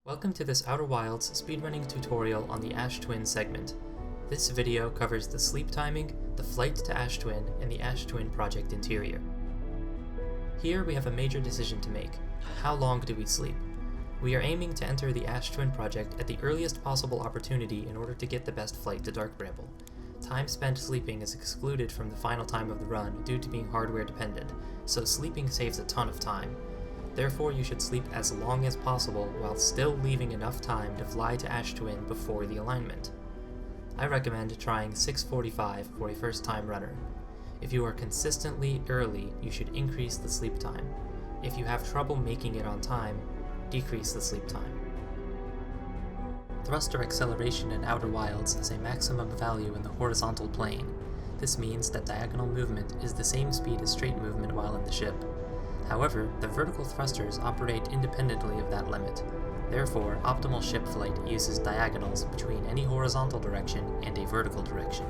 Welcome to this Outer Wilds speedrunning tutorial on the Ash Twin segment. This video covers the sleep timing, the flight to Ash Twin, and the Ash Twin project interior. Here we have a major decision to make. How long do we sleep? We are aiming to enter the Ash Twin project at the earliest possible opportunity in order to get the best flight to Dark Bramble. Time spent sleeping is excluded from the final time of the run due to being hardware dependent, so sleeping saves a ton of time. Therefore, you should sleep as long as possible while still leaving enough time to fly to Ash Twin before the alignment. I recommend trying 6:45 for a first-time runner. If you are consistently early, you should increase the sleep time. If you have trouble making it on time, decrease the sleep time. Thruster acceleration in Outer Wilds has a maximum value in the horizontal plane. This means that diagonal movement is the same speed as straight movement while in the ship. However, the vertical thrusters operate independently of that limit. Therefore, optimal ship flight uses diagonals between any horizontal direction and a vertical direction.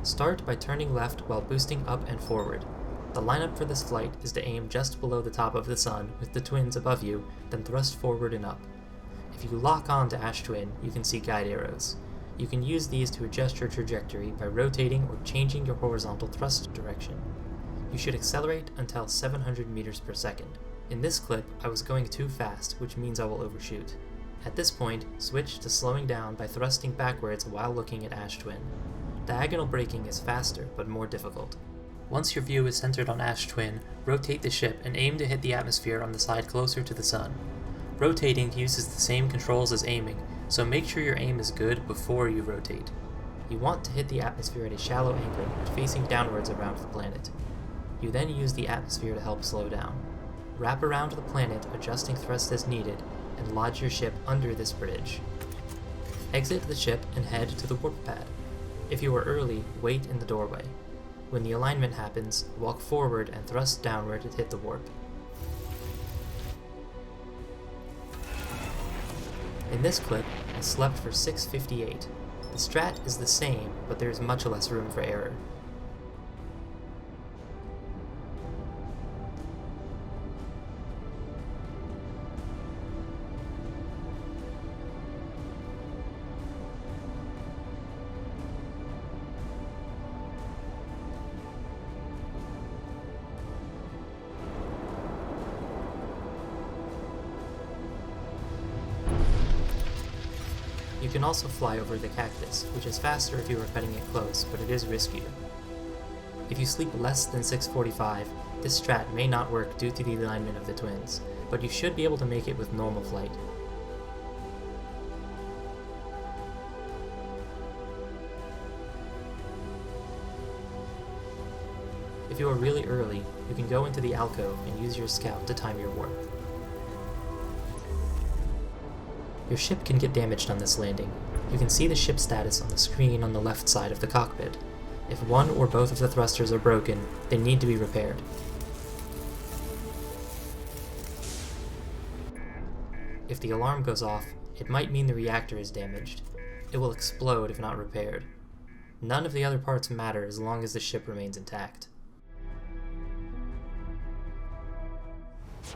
Start by turning left while boosting up and forward. The lineup for this flight is to aim just below the top of the sun with the twins above you, then thrust forward and up. If you lock on to Ash Twin, you can see guide arrows. You can use these to adjust your trajectory by rotating or changing your horizontal thrust direction. You should accelerate until 700 meters per second. In this clip, I was going too fast, which means I will overshoot. At this point, switch to slowing down by thrusting backwards while looking at Ash Twin. Diagonal braking is faster, but more difficult. Once your view is centered on Ash Twin, rotate the ship and aim to hit the atmosphere on the side closer to the sun. Rotating uses the same controls as aiming, so make sure your aim is good before you rotate. You want to hit the atmosphere at a shallow angle, facing downwards around the planet. You then use the atmosphere to help slow down. Wrap around the planet, adjusting thrust as needed, and lodge your ship under this bridge. Exit the ship and head to the warp pad. If you are early, wait in the doorway. When the alignment happens, walk forward and thrust downward to hit the warp. In this clip, I slept for 6:58. The strat is the same, but there is much less room for error. You can also fly over the cactus, which is faster if you are cutting it close, but it is riskier. If you sleep less than 6:45, this strat may not work due to the alignment of the twins, but you should be able to make it with normal flight. If you are really early, you can go into the alcove and use your scout to time your warp. Your ship can get damaged on this landing. You can see the ship status on the screen on the left side of the cockpit. If one or both of the thrusters are broken, they need to be repaired. If the alarm goes off, it might mean the reactor is damaged. It will explode if not repaired. None of the other parts matter as long as the ship remains intact.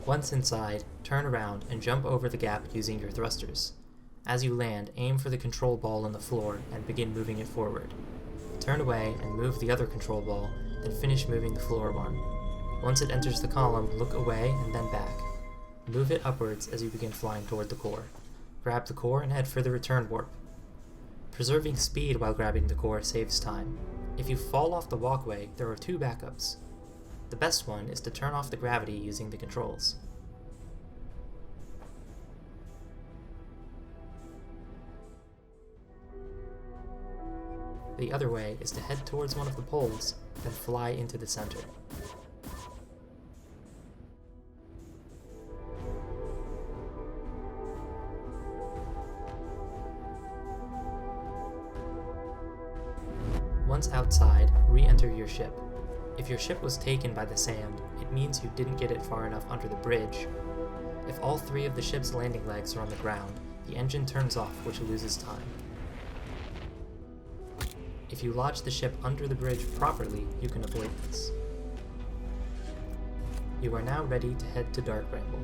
Once inside, turn around and jump over the gap using your thrusters. As you land, aim for the control ball on the floor and begin moving it forward. Turn away and move the other control ball, then finish moving the floor one. Once it enters the column, look away and then back. Move it upwards as you begin flying toward the core. Grab the core and head for the return warp. Preserving speed while grabbing the core saves time. If you fall off the walkway, there are two backups. The best one is to turn off the gravity using the controls. The other way is to head towards one of the poles, then fly into the center. Once outside, re-enter your ship. If your ship was taken by the sand, it means you didn't get it far enough under the bridge. If all 3 of the ship's landing legs are on the ground, the engine turns off, which loses time. If you lodge the ship under the bridge properly, you can avoid this. You are now ready to head to Dark Bramble.